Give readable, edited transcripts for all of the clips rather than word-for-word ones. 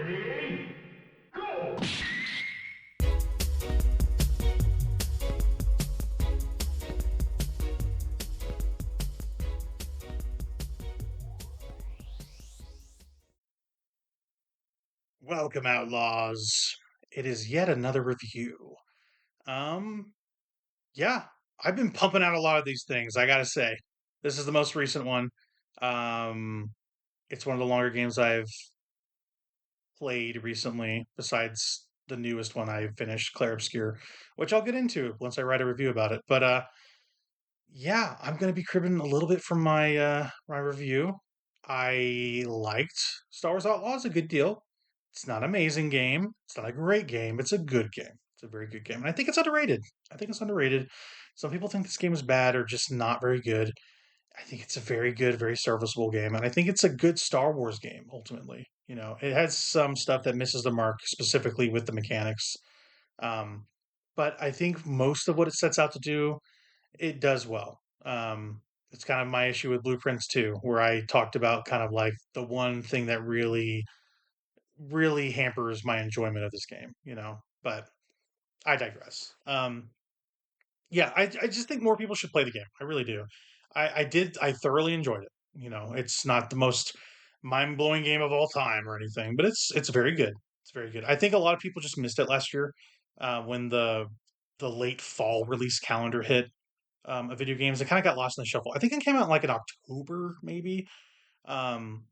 Ready, go! Welcome, Outlaws. It is yet another review. Um, yeah, I've been pumping out a lot of these things, I gotta say. This is the most recent one. Um, it's one of the longer games I've played recently, besides the newest one I finished, Clair Obscure, which I'll get into once I write a review about it. But yeah, I'm gonna be cribbing a little bit from my review. I liked Star Wars Outlaws a good deal. It's not an amazing game. It's not a great game. It's a good game. It's a very good game, and I think it's underrated. I think it's underrated. Some people think this game is bad or just not very good. I think it's a very good, very serviceable game, and I think it's a good Star Wars game. Ultimately, it has some stuff that misses the mark, specifically with the mechanics. Um, but I think most of what it sets out to do it does well. It's kind of my issue with Blueprints too, where I talked about kind of like the one thing that really, really hampers my enjoyment of this game. But I digress. Yeah, I just think more people should play the game. I really do. I thoroughly enjoyed it. It's not the most mind blowing game of all time or anything, but it's very good. It's very good. I think a lot of people just missed it last year when the late fall release calendar hit of video games. It kind of got lost in the shuffle. I think it came out like in October, maybe. Um,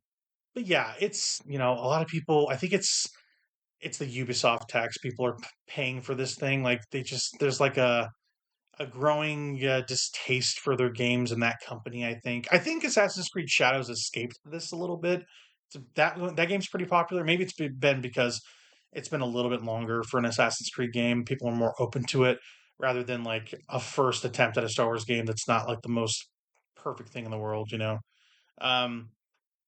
but yeah, it's a lot of people. I think it's the Ubisoft tax. People are paying for this thing. Like there's like a growing distaste for their games in that company. I think Assassin's Creed Shadows escaped this a little bit. So that game's pretty popular. Maybe it's been because it's been a little bit longer for an Assassin's Creed game. People are more open to it rather than like a first attempt at a Star Wars game that's not like the most perfect thing in the world. Um,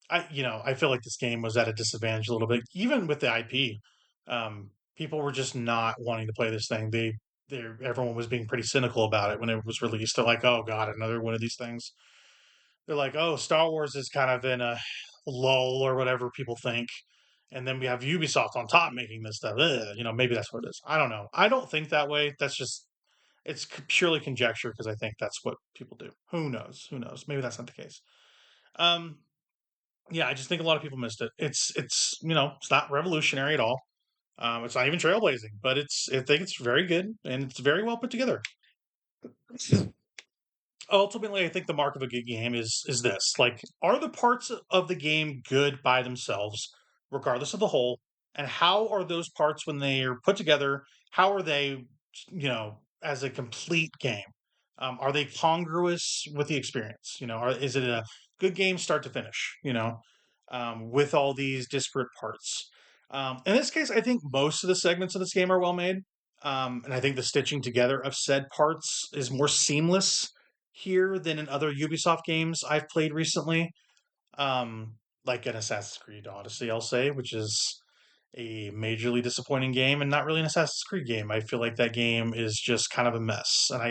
I feel like this game was at a disadvantage a little bit, even with the IP. People were just not wanting to play this thing. Everyone was being pretty cynical about it when it was released. They're like, "Oh God, another one of these things." They're like, "Oh, Star Wars is kind of in a lull or whatever people think." And then we have Ubisoft on top making this stuff. Ugh, maybe that's what it is. I don't know. I don't think that way. It's purely conjecture because I think that's what people do. Who knows? Who knows? Maybe that's not the case. Um, yeah, I just think a lot of people missed it. It's not revolutionary at all. It's not even trailblazing, but I think it's very good and it's very well put together. Ultimately, I think the mark of a good game is this: like, are the parts of the game good by themselves, regardless of the whole, and how are those parts when they are put together? How are they, as a complete game? Are they congruous with the experience? Is it a good game start to finish? With all these disparate parts. In this case, I think most of the segments of this game are well made, and I think the stitching together of said parts is more seamless here than in other Ubisoft games I've played recently. Like an Assassin's Creed Odyssey, I'll say, which is a majorly disappointing game and not really an Assassin's Creed game. I feel like that game is just kind of a mess, and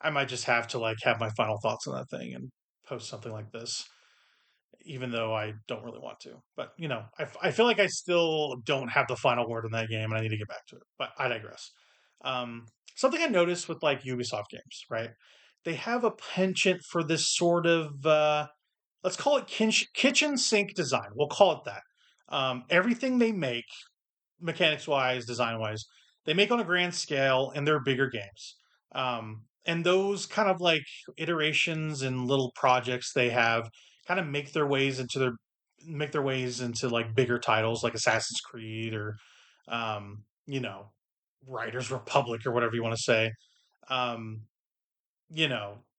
I might just have to like have my final thoughts on that thing and post something like this, even though I don't really want to. But I feel like I still don't have the final word on that game, and I need to get back to it. But I digress. Something I noticed with like Ubisoft games, right? They have a penchant for this sort of let's call it kitchen sink design. We'll call it that. Everything they make, mechanics wise, design wise, they make on a grand scale, and they're bigger games. And those kind of like iterations and little projects they have kind of make their ways into like bigger titles like Assassin's Creed or um, you know, Riders Republic or whatever you want to say. Um,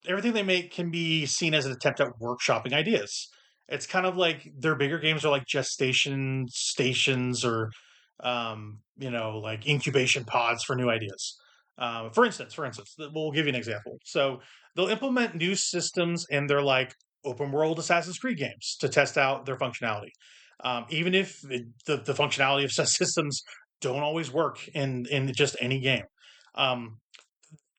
Everything they make can be seen as an attempt at workshopping ideas. It's kind of like their bigger games are like gestation stations or, like incubation pods for new ideas. For instance, we'll give you an example. So they'll implement new systems in their like open world Assassin's Creed games to test out their functionality. Even if the functionality of such systems don't always work in just any game. Um,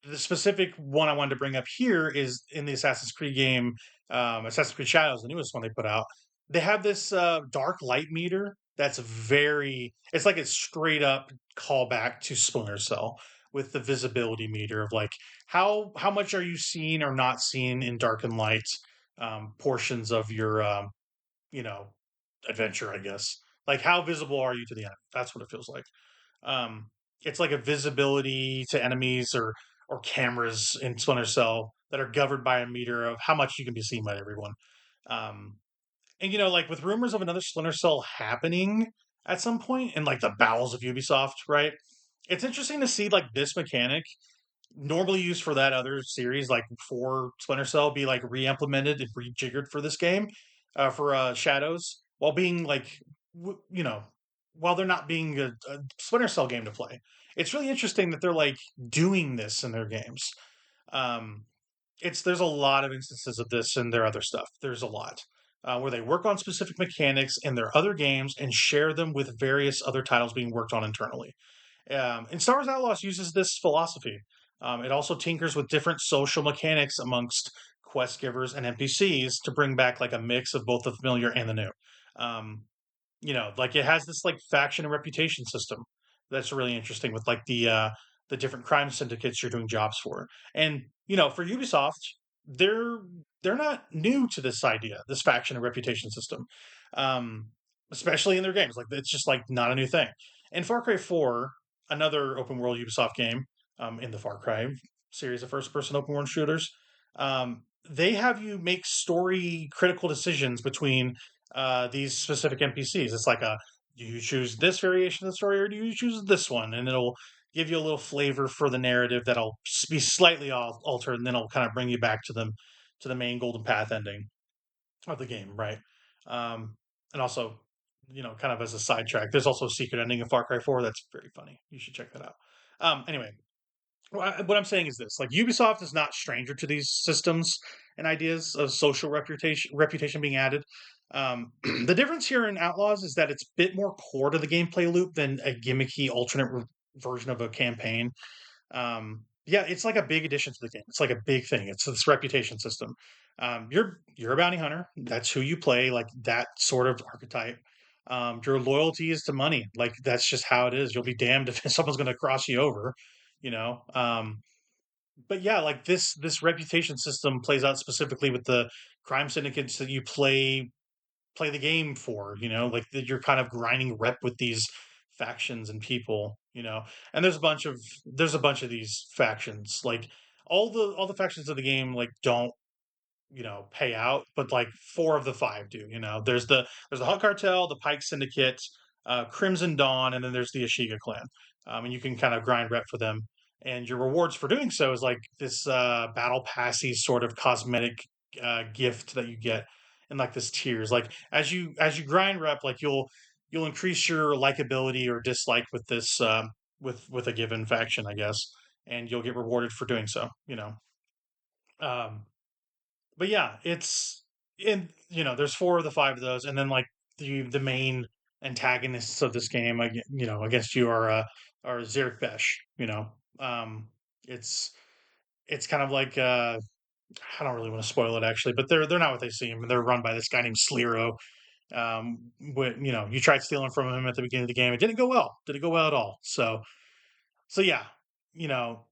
the specific one I wanted to bring up here is in the Assassin's Creed game, Assassin's Creed Shadows, the newest one they put out. They have this dark light meter that's very, it's like a straight up callback to Splinter Cell with the visibility meter of like how much are you seeing or not seeing in dark and light portions of your you know adventure, I guess. Like how visible are you to the enemy? That's what it feels like. Um, it's like a visibility to enemies or cameras in Splinter Cell that are governed by a meter of how much you can be seen by everyone. Um, and like with rumors of another Splinter Cell happening at some point in like the bowels of Ubisoft, right? It's interesting to see like this mechanic normally used for that other series, like for Splinter Cell, be like re-implemented and rejiggered for this game, for Shadows, while being like, while they're not being a Splinter Cell game to play. It's really interesting that they're like doing this in their games. Um, there's a lot of instances of this in their other stuff. There's a lot. Where they work on specific mechanics in their other games and share them with various other titles being worked on internally. And Star Wars Outlaws uses this philosophy. It also tinkers with different social mechanics amongst quest givers and NPCs to bring back like a mix of both the familiar and the new. Um, like it has this like faction and reputation system that's really interesting with like the different crime syndicates you're doing jobs for. And for Ubisoft, they're they're not new to this idea, this faction and reputation system. Um, Especially in their games. Like it's just like not a new thing. In Far Cry 4, another open world Ubisoft game, in the Far Cry series of first person open world shooters, they have you make story critical decisions between these specific NPCs. It's like do you choose this variation of the story or do you choose this one? And it'll give you a little flavor for the narrative that'll be slightly altered, and then it'll kind of bring you back to the main golden path ending of the game, right? Um, and also, kind of as a sidetrack, there's also a secret ending of Far Cry 4 that's very funny. You should check that out. Anyway, what I'm saying is this: like Ubisoft is not stranger to these systems and ideas of social reputation being added. The difference here in Outlaws is that it's a bit more core to the gameplay loop than a gimmicky alternate version of a campaign. Yeah, it's like a big addition to the game. It's like a big thing. It's this reputation system. You're a bounty hunter. That's who you play. Like that sort of archetype. Your loyalty is to money. Like that's just how it is. You'll be damned if someone's going to cross you over. You know. But yeah, like this reputation system plays out specifically with the crime syndicates that you play the game for, like that you're kind of grinding rep with these factions and people, and there's a bunch of these factions. Like all the factions of the game like don't pay out, but like four of the five do. There's the Hunt Cartel, the Pike Syndicate, Crimson Dawn, and then there's the Ashiga clan. And you can kind of grind rep for them, and your rewards for doing so is like this battle passy sort of cosmetic gift that you get in like this tiers. Like as you grind rep, like you'll increase your likability or dislike with this with a given faction, I guess, and you'll get rewarded for doing so. Um, but yeah, there's four of the five of those, and then like the main antagonists of this game, against you are Zerek Besh. Um, it's it's kind of like I don't really want to spoil it actually, but they're not what they seem. They're run by this guy named Slero. You tried stealing from him at the beginning of the game. It didn't go well. Didn't go well at all. So yeah,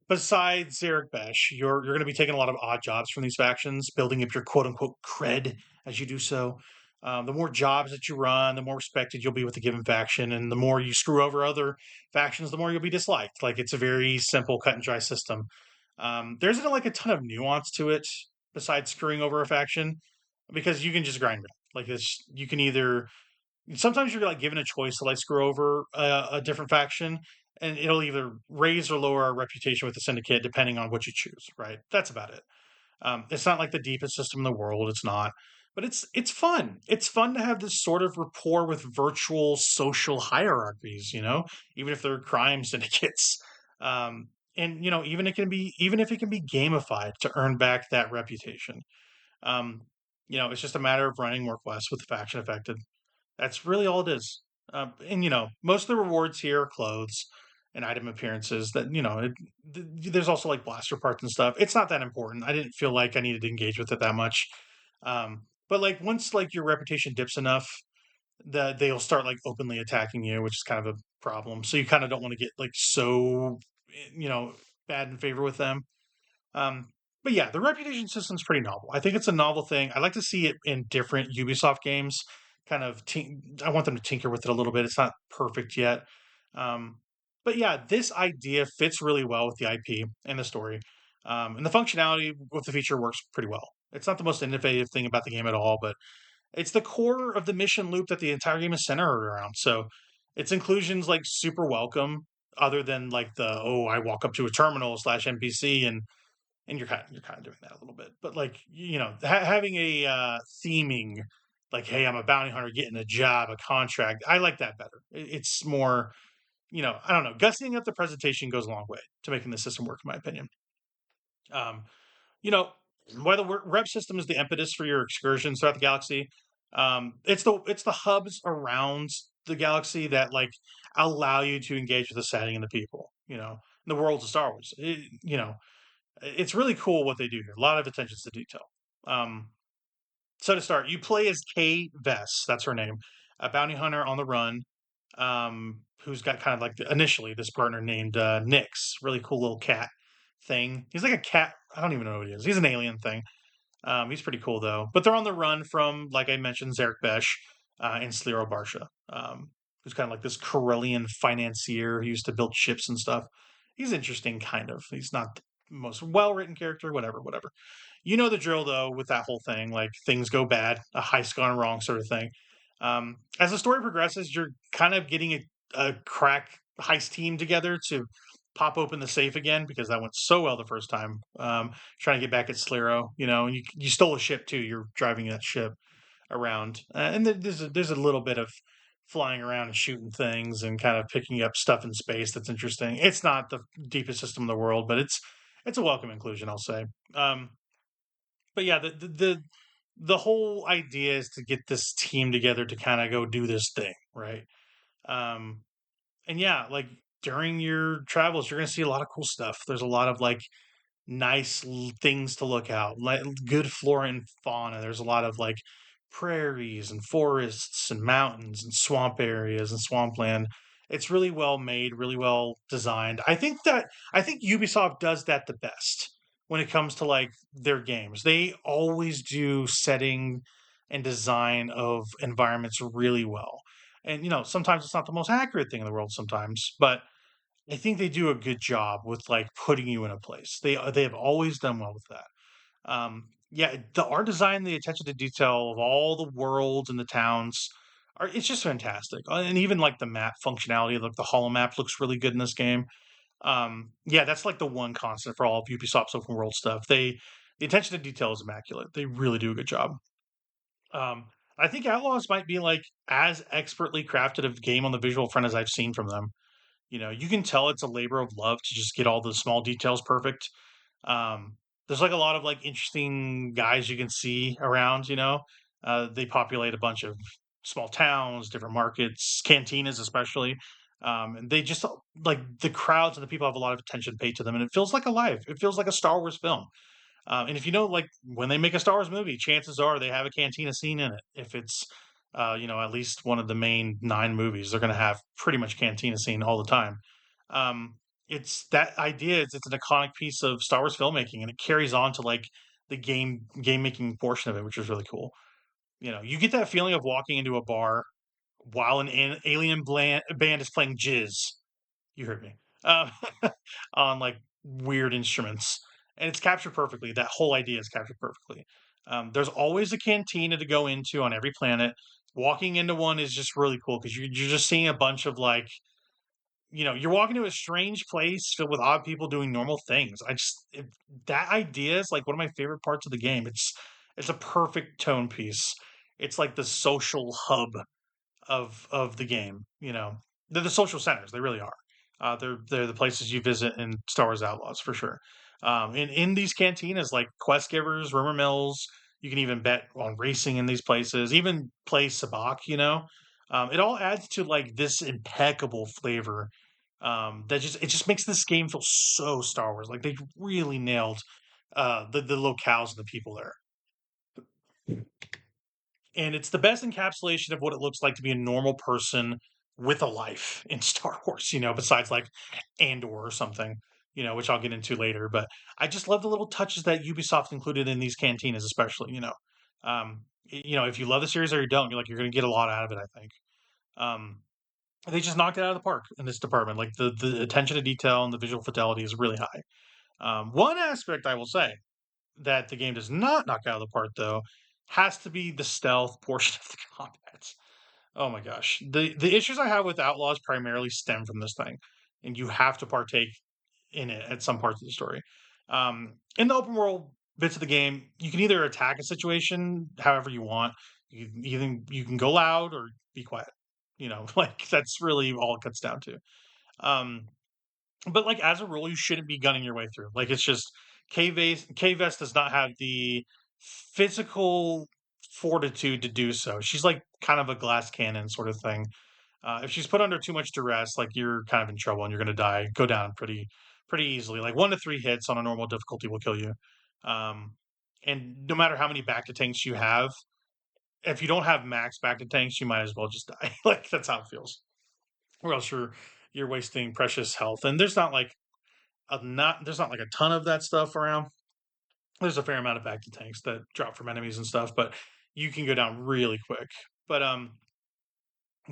besides Eric Besh, you're going to be taking a lot of odd jobs from these factions, building up your quote unquote cred as you do so. The more jobs that you run, the more respected you'll be with a given faction, and the more you screw over other factions, the more you'll be disliked. Like it's a very simple, cut and dry system. There isn't like a ton of nuance to it besides screwing over a faction, because you can just grind it. Like this, you can either sometimes you're like given a choice to like screw over a different faction, and it'll either raise or lower our reputation with the syndicate depending on what you choose. Right? That's about it. It's not like the deepest system in the world. It's not, but it's fun. It's fun to have this sort of rapport with virtual social hierarchies. Even if they're crime syndicates. And even if it can be gamified to earn back that reputation. Um, it's just a matter of running more quests with the faction affected. That's really all it is. And most of the rewards here are clothes and item appearances. There's also like blaster parts and stuff. It's not that important. I didn't feel like I needed to engage with it that much. But like once like your reputation dips enough, that they'll start like openly attacking you, which is kind of a problem. So you kind of don't want to get like so, you know, bad in favor with them. Um, but yeah, the reputation system's pretty novel. I think it's a novel thing. I like to see it in different Ubisoft games. Kind of, I want them to tinker with it a little bit. It's not perfect yet, um, but yeah, this idea fits really well with the IP and the story, and the functionality with the feature works pretty well. It's not the most innovative thing about the game at all, but it's the core of the mission loop that the entire game is centered around. So its inclusion's like super welcome. Other than like the I walk up to a terminal slash NPC and you're kind of doing that a little bit, but like having a theming like, hey, I'm a bounty hunter getting a job, a contract. I like that better. It's more, I don't know. Gussying up the presentation goes a long way to making the system work, in my opinion. Um, you know, while the rep system is the impetus for your excursions throughout the galaxy, it's the hubs around the galaxy that like allow you to engage with the setting and the people. The worlds of Star Wars. It's really cool what they do here. A lot of attention to detail. Um, so to start, you play as Kay Vess. That's her name, a bounty hunter on the run, who's got kind of like initially this partner named Nix. Really cool little cat thing. He's like a cat. I don't even know what he is. He's an alien thing. He's pretty cool though. But they're on the run from, like I mentioned, Zarek Besh and Slero Barsha, who's kind of like this Corellian financier who used to build ships and stuff. He's interesting, kind of. He's not the most well written character, whatever, whatever. You know the drill though with that whole thing. Like things go bad, a heist gone wrong, sort of thing. As the story progresses, you're kind of getting a crack heist team together to pop open the safe again because that went so well the first time. Trying to get back at Slero, and you stole a ship too. You're driving that ship around, and there's a little bit of flying around and shooting things and kind of picking up stuff in space that's interesting. It's not the deepest system in the world, but it's a welcome inclusion, I'll say. Um, but yeah, the whole idea is to get this team together to kind of go do this thing, right? Um, and yeah, like during your travels, you're gonna see a lot of cool stuff. There's a lot of like nice things to look out, like good flora and fauna. There's a lot of like prairies and forests and mountains and swamp areas and swampland. It's really well made, really well designed. I think Ubisoft does that the best when it comes to like their games. They always do setting and design of environments really well. And sometimes it's not the most accurate thing in the world sometimes, but I think they do a good job with like putting you in a place. They have always done well with that. Yeah, the art design, the attention to detail of all the worlds and the towns it's just fantastic. And even like the map functionality, like the hollow map looks really good in this game. Yeah, that's like the one constant for all of Ubisoft's open world stuff. The attention to detail is immaculate. They really do a good job. Um, I think Outlaws might be like as expertly crafted a game on the visual front as I've seen from them. You can tell it's a labor of love to just get all the small details perfect. Um, there's like a lot of like interesting guys you can see around. They populate a bunch of small towns, different markets, cantinas especially. And they just like the crowds and the people have a lot of attention paid to them, and it feels like alive. It feels like a Star Wars film. And if like when they make a Star Wars movie, chances are they have a cantina scene in it. If it's, at least one of the main 9 movies, they're going to have pretty much cantina scene all the time. Um, it's that idea. It's an iconic piece of Star Wars filmmaking, and it carries on to like the game making portion of it, which is really cool. You get that feeling of walking into a bar while an alien band is playing jizz. You heard me. Um, on like weird instruments, and it's captured perfectly. That whole idea is captured perfectly. There's always a cantina to go into on every planet. Walking into one is just really cool because you're just seeing a bunch of like, you're walking to a strange place filled with odd people doing normal things. That idea is like one of my favorite parts of the game. It's a perfect tone piece. It's like the social hub of the game. They're the social centers. They really are. They're the places you visit in Star Wars Outlaws for sure. In these cantinas, like quest givers, rumor mills, you can even bet on racing in these places. Even play sabacc. It all adds to like this impeccable flavor. It just makes this game feel so Star Wars. Like they really nailed the locales and the people there. and it's the best encapsulation of what it looks like to be a normal person with a life in Star Wars, besides like Andor or something, which I'll get into later. But I just love the little touches that Ubisoft included in these cantinas, especially, if you love the series or you don't, you're going to get a lot out of it, I think. Um, they just knocked it out of the park in this department. Like the attention to detail and the visual fidelity is really high. One aspect I will say that the game does not knock out of the park, though, has to be the stealth portion of the combat. Oh my gosh. The issues I have with Outlaws primarily stem from this thing, and you have to partake in it at some parts of the story. In the open world bits of the game, you can either attack a situation however you want. You can go loud or be quiet. Like that's really all it cuts down to. Um, but like as a rule, you shouldn't be gunning your way through. Like it's just K Vest does not have the physical fortitude to do so. She's like kind of a glass cannon sort of thing. If she's put under too much duress, like you're kind of in trouble and you're going to go down pretty easily. Like 1 to 3 hits on a normal difficulty will kill you. Um, and no matter how many back to tanks you have, if you don't have max back to tanks, you might as well just die. Like that's how it feels. Or else you're wasting precious health. And there's not like a ton of that stuff around. There's a fair amount of back to tanks that drop from enemies and stuff, but you can go down really quick. But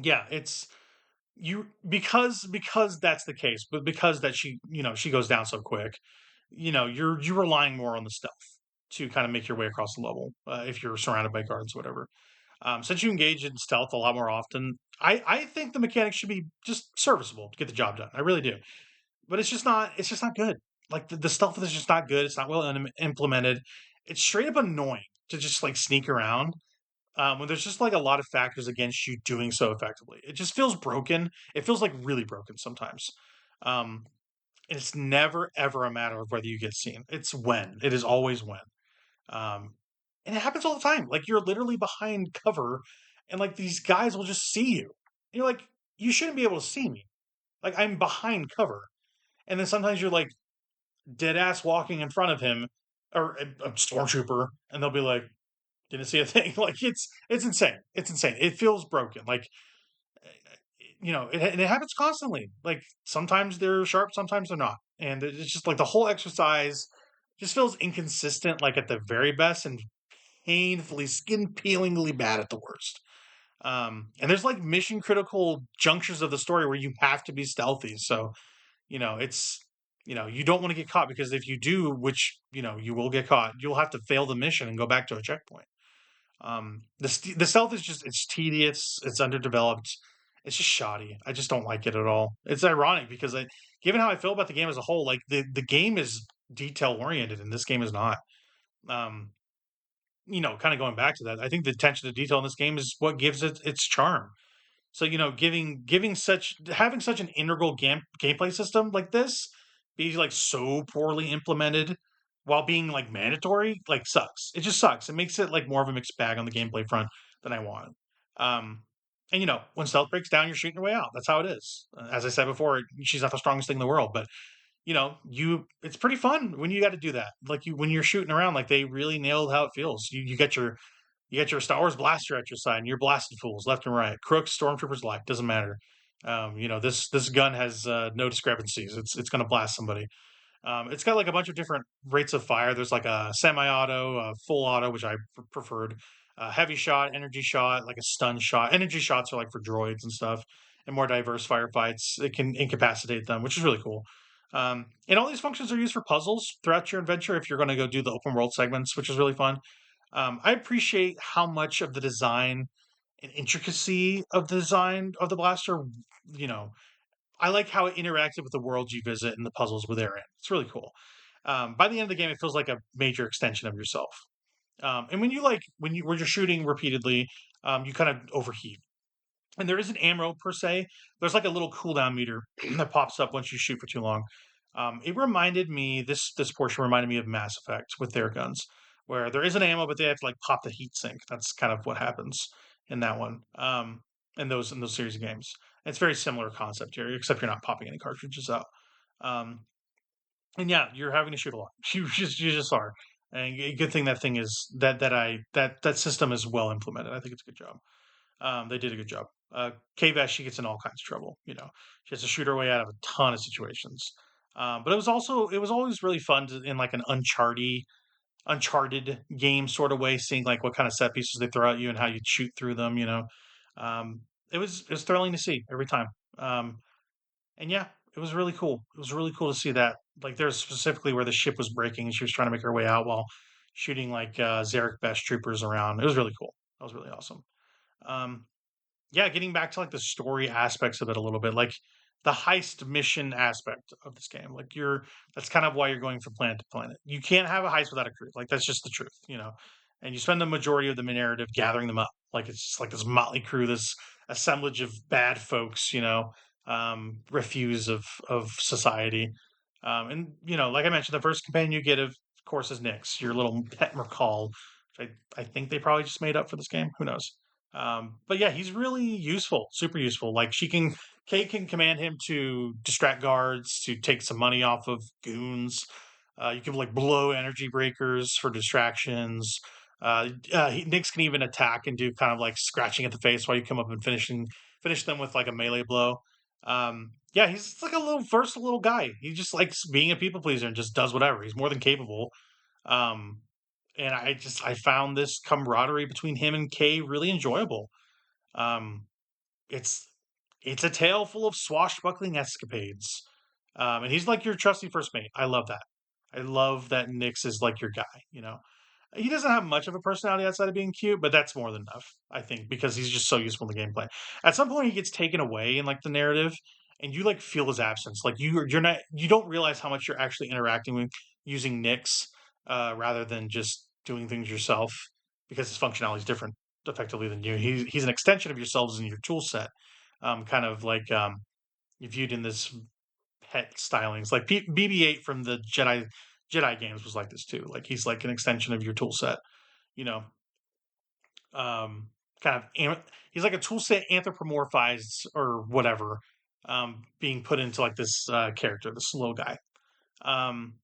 yeah, it's you because that's the case, but because that she goes down so quick, you're relying more on the stealth to kind of make your way across the level if you're surrounded by guards, or whatever. Since you engage in stealth a lot more often, I think the mechanics should be just serviceable to get the job done. I really do, but it's just not good. Like the stealth is just not good. It's not well implemented. It's straight up annoying to just like sneak around when there's just like a lot of factors against you doing so effectively. It just feels broken. It feels like really broken sometimes. Um, and it's never ever a matter of whether you get seen. It's when. It is always when. Um, and it happens all the time. Like you're literally behind cover, and like these guys will just see you. And you're like, you shouldn't be able to see me. Like I'm behind cover, and then sometimes you're like dead ass walking in front of him or a stormtrooper, and they'll be like, "Didn't see a thing." Like it's insane. It's insane. It feels broken. Like and it happens constantly. Like sometimes they're sharp, sometimes they're not, and it's just like the whole exercise just feels inconsistent. Like at the very best, and painfully, skin peelingly bad at the worst. And there's like mission critical junctures of the story where you have to be stealthy. So it's you don't want to get caught, because if you do, which you will get caught, you'll have to fail the mission and go back to a checkpoint. The stealth is just it's tedious, it's underdeveloped, it's just shoddy. I just don't like it at all. It's ironic because given how I feel about the game as a whole, like the game is detail oriented and this game is not. Um, kind of going back to that, I think the attention to detail in this game is what gives it its charm. So giving such having such an integral gameplay system like this be like so poorly implemented while being like mandatory like sucks. It just sucks. It makes it like more of a mixed bag on the gameplay front than I want. Um, and when stealth breaks down, you're shooting your way out. That's how it is. As I said before, she's not the strongest thing in the world, but it's pretty fun when you got to do that. Like when you're shooting around, like they really nailed how it feels. You got your Star Wars blaster at your side, and you're blasting fools left and right. Crooks, stormtroopers alike, doesn't matter. This gun has no discrepancies. It's going to blast somebody. It's got like a bunch of different rates of fire. There's like a semi-auto, a full auto, which I preferred. Heavy shot, energy shot, like a stun shot. Energy shots are like for droids and stuff, and more diverse firefights. It can incapacitate them, which is really cool. And all these functions are used for puzzles throughout your adventure if you're going to go do the open world segments, which is really fun. I appreciate how much of the design and intricacy of the design of the blaster, you know, I like how it interacted with the worlds you visit and the puzzles with therein. It's really cool. By the end of the game, it feels like a major extension of yourself. And when you're shooting repeatedly, you kind of overheat. And there isn't ammo per se. There's like a little cooldown meter that pops up once you shoot for too long. It reminded me this portion reminded me of Mass Effect with their guns, where there isn't ammo, but they have to like pop the heat sink. That's kind of what happens in that one. In those series of games, it's very similar concept here, except you're not popping any cartridges out. Um, and yeah, you're having to shoot a lot. You just are. And good thing that thing is that system is well implemented. I think it's a good job. They did a good job. K she gets in all kinds of trouble. She has to shoot her way out of a ton of situations. But it was always really fun in like an Uncharted game sort of way, seeing like what kind of set pieces they throw at you and how you shoot through them. It was thrilling to see every time. Um, and yeah, it was really cool. It was really cool to see that. Like there's specifically where the ship was breaking and she was trying to make her way out while shooting like Zarek Best troopers around. It was really cool. That was really awesome. Um, yeah, getting back to like the story aspects of it a little bit, like the heist mission aspect of this game. Like that's kind of why you're going from planet to planet. You can't have a heist without a crew. Like that's just the truth. And you spend the majority of the narrative gathering them up. Like it's just like this motley crew, this assemblage of bad folks. Refuse of society. And like I mentioned, the first companion you get, of course, is Nyx, your little pet McCall, which I think they probably just made up for this game. Who knows? But yeah, he's really useful, super useful. Like Kate can command him to distract guards, to take some money off of goons. You can like blow energy breakers for distractions. Nyx can even attack and do kind of like scratching at the face while you come up and finish them with like a melee blow. Yeah, he's like a little versatile little guy. He just likes being a people pleaser and just does whatever. He's more than capable. Um, and I found this camaraderie between him and Kay really enjoyable. Um, it's it's a tale full of swashbuckling escapades. And he's like your trusty first mate. I love that. I love that Nyx is like your guy. He doesn't have much of a personality outside of being cute, but that's more than enough, I think, because he's just so useful in the gameplay. At some point, he gets taken away in like the narrative, and you like feel his absence. Like you don't realize how much you're actually interacting with using Nyx, rather than just doing things yourself, because his functionality is different effectively than you. He's an extension of yourselves in your tool set, kind of like viewed in this pet stylings. Like BB-8 from the Jedi games was like this too. Like he's like an extension of your tool set. You know, um, kind of he's like a tool set anthropomorphized or whatever, being put into like this character, this slow guy. Um,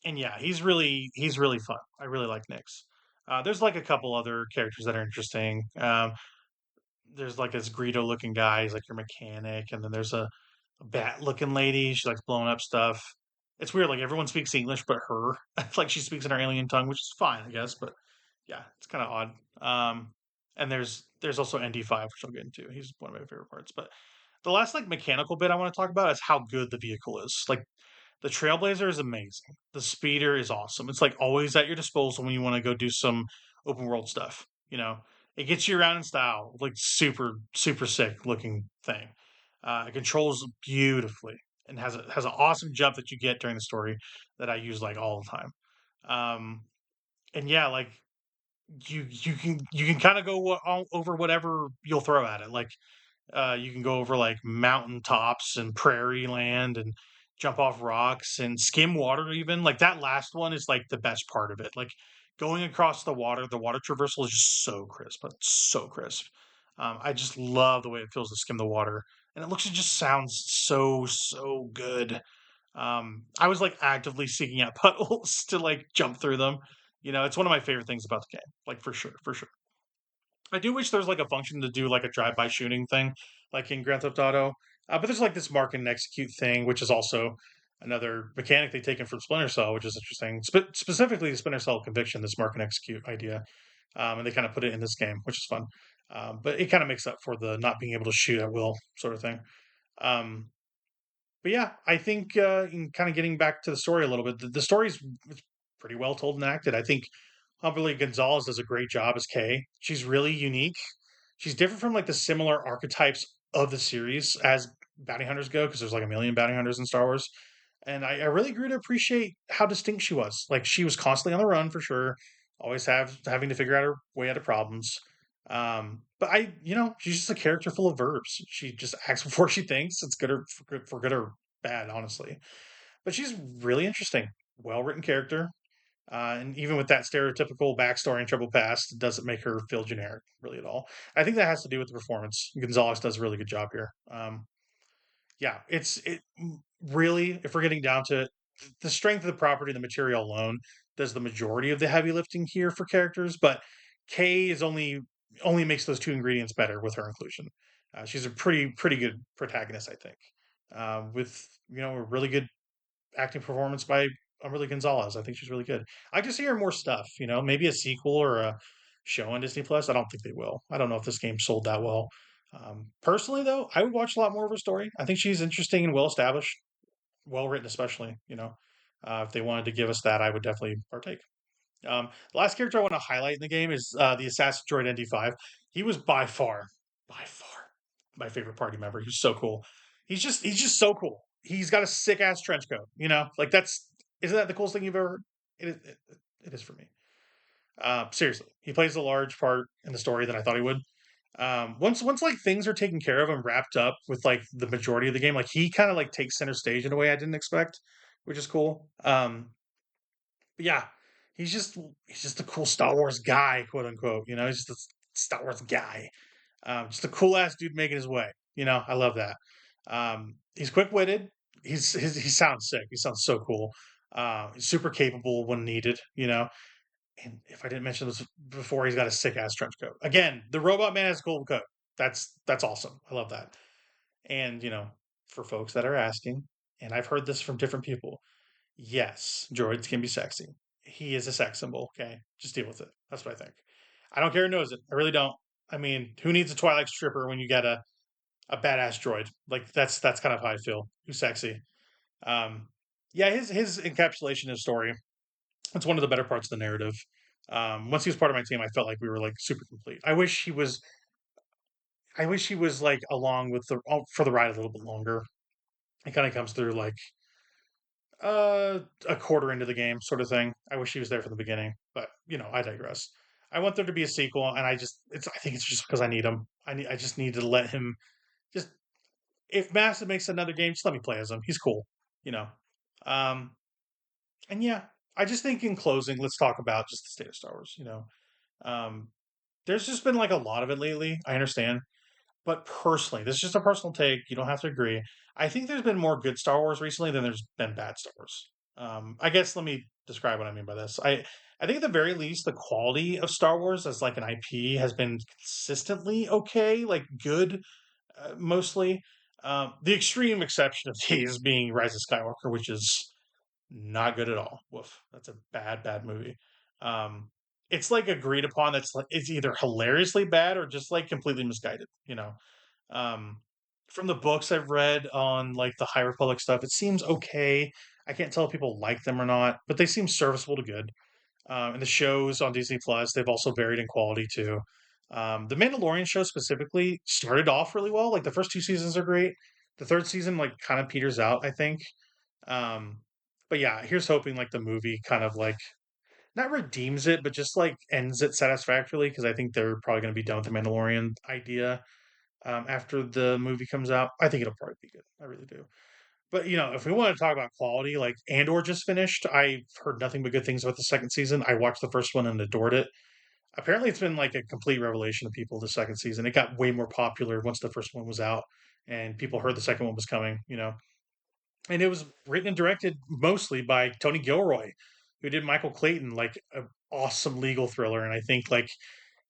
and yeah, he's really fun. I really like Nyx. There's like a couple other characters that are interesting. There's like this Greedo looking guy. He's like your mechanic, and then there's a bat looking lady. She likes blowing up stuff. It's weird. Like everyone speaks English, but her. It's like she speaks in her alien tongue, which is fine, I guess. But yeah, it's kind of odd. And there's also ND5, which I'll get into. He's one of my favorite parts. But the last like mechanical bit I want to talk about is how good the vehicle is. Like the Trailblazer is amazing. The Speeder is awesome. It's like always at your disposal when you want to go do some open world stuff. It gets you around in style, like super super sick looking thing. It controls beautifully and has an awesome jump that you get during the story that I use like all the time. Um, and yeah, like you can kind of go all over whatever you'll throw at it. Like you can go over like mountain tops and prairie land and jump off rocks and skim water even. Like that last one is like the best part of it. Like going across the water traversal is just so crisp, but so crisp. I just love the way it feels to skim the water. And it just sounds so good. I was like actively seeking out puddles to like jump through them. It's one of my favorite things about the game. Like for sure, for sure. I do wish there's like a function to do like a drive-by shooting thing, like in Grand Theft Auto. But there's like this mark and execute thing, which is also another mechanic they've taken from Splinter Cell, which is interesting. Specifically, the Splinter Cell conviction, this mark and execute idea, and they kind of put it in this game, which is fun. But it kind of makes up for the not being able to shoot at will sort of thing. Um, but yeah, I think in kind of getting back to the story a little bit, the story's it's pretty well told and acted. I think Humberly Gonzalez does a great job as Kay. She's really unique. She's different from like the similar archetypes of the series as bounty hunters go, because there's like a million bounty hunters in Star Wars. And I really grew to appreciate how distinct she was. Like she was constantly on the run for sure, always having to figure out her way out of problems. But she's just a character full of verbs. She just acts before she thinks. It's good or for good or bad, honestly. But she's really interesting, well written character. And even with that stereotypical backstory and troubled past, it doesn't make her feel generic really at all. I think that has to do with the performance. Gonzalez does a really good job here. Yeah, really, if we're getting down to it, the strength of the property, the material alone does the majority of the heavy lifting here for characters, but Kay is only makes those two ingredients better with her inclusion. She's a pretty good protagonist, I think, with a really good acting performance by Umberly Gonzalez. I think she's really good. I just see her in more stuff. Maybe a sequel or a show on Disney Plus. I don't think they will. I don't know if this game sold that well. Personally, though, I would watch a lot more of her story. I think she's interesting and well established, well written, especially. If they wanted to give us that, I would definitely partake. The last character I want to highlight in the game is the assassin droid ND5. He was by far, my favorite party member. He's so cool. He's just so cool. He's got a sick ass trench coat. Like that's isn't that the coolest thing you've ever heard? It is for me. Seriously, he plays a large part in the story than I thought he would. Once like things are taken care of and wrapped up with like the majority of the game, like he kind of like takes center stage in a way I didn't expect, which is cool. But yeah, he's just a cool Star Wars guy, quote unquote. He's just a Star Wars guy. Just a cool ass dude making his way. I love that. He's quick witted. He sounds sick. He sounds so cool. He's super capable when needed. And if I didn't mention this before, he's got a sick ass trench coat. Again, the robot man has a cool coat. That's awesome. I love that. And for folks that are asking, and I've heard this from different people, yes, droids can be sexy. He is a sex symbol. Okay, just deal with it. That's what I think. I don't care who knows it. I really don't. I mean, who needs a Twilight stripper when you get a badass droid? Like that's kind of how I feel. Who's sexy? Um, yeah, his encapsulation of story. It's one of the better parts of the narrative. Once he was part of my team, I felt like we were like super complete. I wish he was. I wish he was like along with for the ride a little bit longer. It kind of comes through like a quarter into the game, sort of thing. I wish he was there from the beginning, but I digress. I want there to be a sequel, and I think it's just because I need him. I just need to let him. Just if Massive makes another game, just let me play as him. He's cool, you know. Um, and yeah, I just think in closing, let's talk about just the state of Star Wars. Um, there's just been like a lot of it lately. I understand. But personally, this is just a personal take. You don't have to agree. I think there's been more good Star Wars recently than there's been bad Star Wars. I guess let me describe what I mean by this. I think at the very least, the quality of Star Wars as like an IP has been consistently okay, like good, mostly. The extreme exception of these being Rise of Skywalker, which is not good at all. Woof, that's a bad movie. It's like agreed upon that's like it's either hilariously bad or just like completely misguided. Um, from the books I've read on like the High Republic stuff, it seems okay. I can't tell if people like them or not, but they seem serviceable to good. And the shows on Disney Plus, they've also varied in quality too. The Mandalorian show specifically started off really well. Like the first two seasons are great. The third season like kind of peters out, I think. Um, but yeah, here's hoping like the movie kind of like not redeems it, but just like ends it satisfactorily because I think they're probably going to be done with the Mandalorian idea after the movie comes out. I think it'll probably be good. I really do. But if we want to talk about quality, like Andor just finished. I've heard nothing but good things about the second season. I watched the first one and adored it. Apparently, it's been like a complete revelation to people the second season. It got way more popular once the first one was out, and people heard the second one was coming. And it was written and directed mostly by Tony Gilroy, who did Michael Clayton, like an awesome legal thriller. And I think like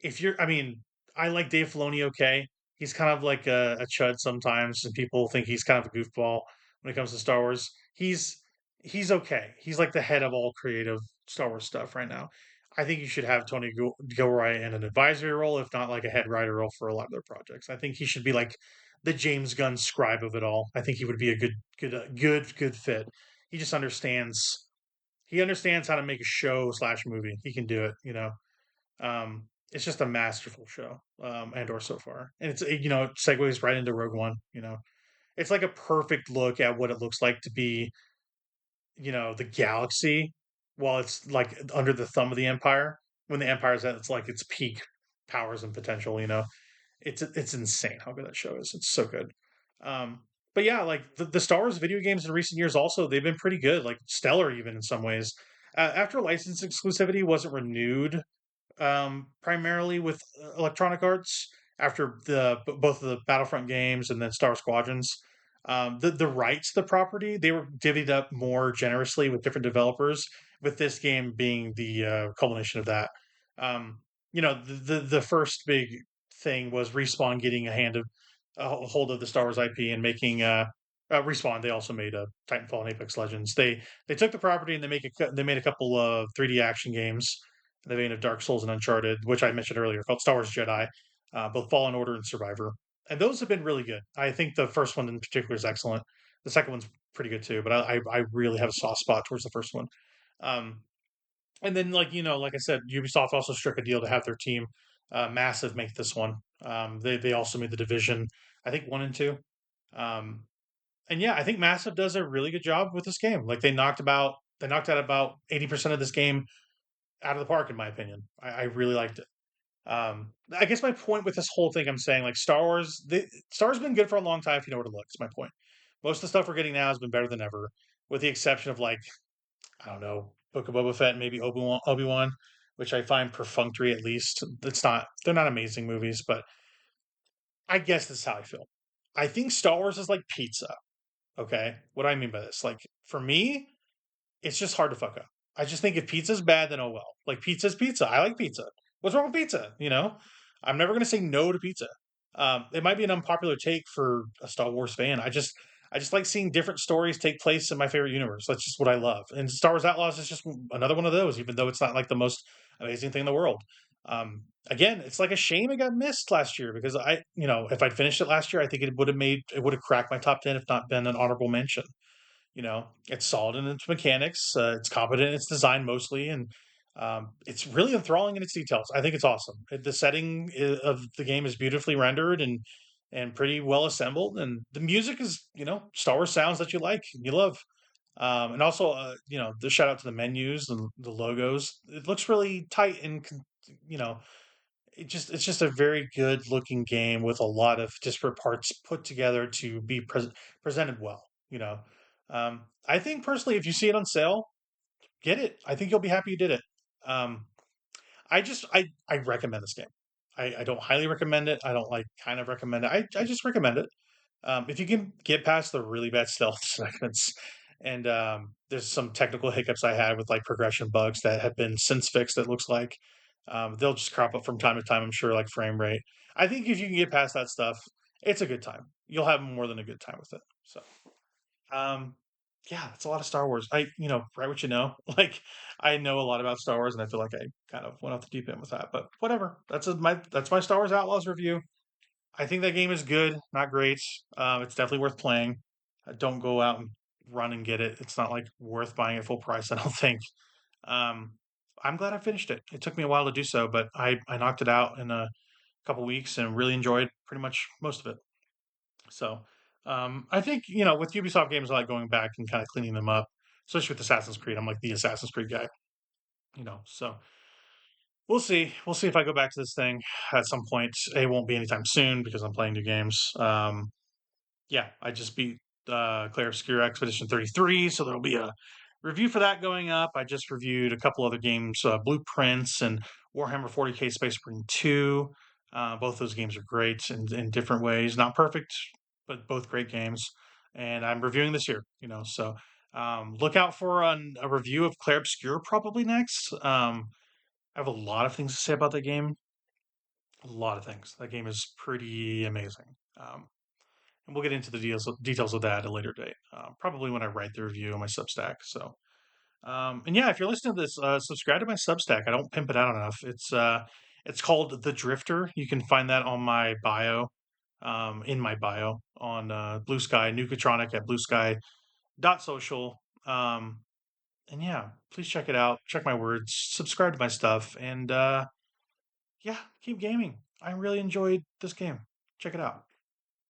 if you're, I mean, I like Dave Filoni. Okay, he's kind of like a chud sometimes, and people think he's kind of a goofball when it comes to Star Wars. He's okay. He's like the head of all creative Star Wars stuff right now. I think you should have Tony Gilroy in an advisory role, if not like a head writer role for a lot of their projects. I think he should be like the James Gunn scribe of it all. I think he would be a good fit. He just understands. He understands how to make a show slash movie. He can do it. It's just a masterful show, Andor so far, and it segues right into Rogue One. It's like a perfect look at what it looks like to be the galaxy while it's like under the thumb of the Empire. When the Empire's at it's like its peak powers and potential. It's insane how good that show is. It's so good. Um, but yeah, like the Star Wars video games in recent years, also they've been pretty good, like stellar even in some ways. After license exclusivity wasn't renewed, primarily with Electronic Arts after both of the Battlefront games and then Star Squadrons. The rights to the property they were divvied up more generously with different developers, with this game being the culmination of that. Um, the first big thing was Respawn getting a hold of the Star Wars IP and making Respawn. They also made Titanfall and Apex Legends. They took the property and they made a couple of 3D action games in the vein of Dark Souls and Uncharted, which I mentioned earlier, called Star Wars Jedi, both Fallen Order and Survivor, and those have been really good. I think the first one in particular is excellent. The second one's pretty good too, but I really have a soft spot towards the first one. Um, and then like I said, Ubisoft also struck a deal to have their team Massive make this one. They also made the Division, I think 1 and 2. Um, and yeah, I think Massive does a really good job with this game. Like they knocked out about 80% of this game out of the park, in my opinion. I really liked it. I guess my point with this whole thing, I'm saying like Star Wars been good for a long time if you know where to look. Is my point. Most of the stuff we're getting now has been better than ever, with the exception of like I don't know, Book of Boba Fett, maybe Obi Wan, which I find perfunctory at least. They're not amazing movies, but I guess this is how I feel. I think Star Wars is like pizza. Okay, what do I mean by this? Like for me, it's just hard to fuck up. I just think if pizza's bad, then oh well. Like pizza's pizza. I like pizza. What's wrong with pizza? I'm never gonna say no to pizza. It might be an unpopular take for a Star Wars fan. I just like seeing different stories take place in my favorite universe. That's just what I love. And Star Wars Outlaws is just another one of those, even though it's not like the most amazing thing in the world. Again, it's like a shame it got missed last year because if I'd finished it last year, I think it would have cracked my top 10, if not been an honorable mention. It's solid in its mechanics. It's competent in its design mostly, and it's really enthralling in its details. I think it's awesome. The setting of the game is beautifully rendered and pretty well assembled, and the music is Star Wars sounds that you like and you love. And also, the shout out to the menus and the logos. It looks really tight and you know it's just a very good looking game with a lot of disparate parts put together to be presented well. I think personally, if you see it on sale, get it. I think you'll be happy you did it. Um, I recommend this game. I don't highly recommend it. I don't like kind of recommend it. I just recommend it. If you can get past the really bad stealth segments, and there's some technical hiccups I had with like progression bugs that have been since fixed. It looks like they'll just crop up from time to time. I'm sure, like frame rate. I think if you can get past that stuff, it's a good time. You'll have more than a good time with it. So, um, yeah, it's a lot of Star Wars. Write what you know. Like, I know a lot about Star Wars, and I feel like I kind of went off the deep end with that. But whatever. That's my Star Wars Outlaws review. I think that game is good, not great. It's definitely worth playing. Don't go out and run and get it. It's not like worth buying at full price, I don't think. Um, I'm glad I finished it. It took me a while to do so, but I knocked it out in a couple weeks and really enjoyed pretty much most of it. So I think with Ubisoft games, I like going back and kind of cleaning them up, especially with Assassin's Creed. I'm like the Assassin's Creed guy, So we'll see. We'll see if I go back to this thing at some point. It won't be anytime soon because I'm playing new games. Yeah, I just beat Clair Obscura Expedition 33, so there'll be a review for that going up. I just reviewed a couple other games, Blueprints and Warhammer 40K Space Marine 2. Both those games are great in different ways. Not perfect, but both great games. And I'm reviewing this year, so look out for a review of Clair Obscura probably next. I have a lot of things to say about that game. A lot of things. That game is pretty amazing. And we'll get into the details of that at a later date, probably when I write the review on my Substack. So, and yeah, if you're listening to this, subscribe to my Substack. I don't pimp it out enough. It's called The Drifter. You can find that on my bio, in my bio on Blue Sky, Nukatronic at bluesky.social. And yeah, please check it out. Check my words. Subscribe to my stuff, and yeah, keep gaming. I really enjoyed this game. Check it out.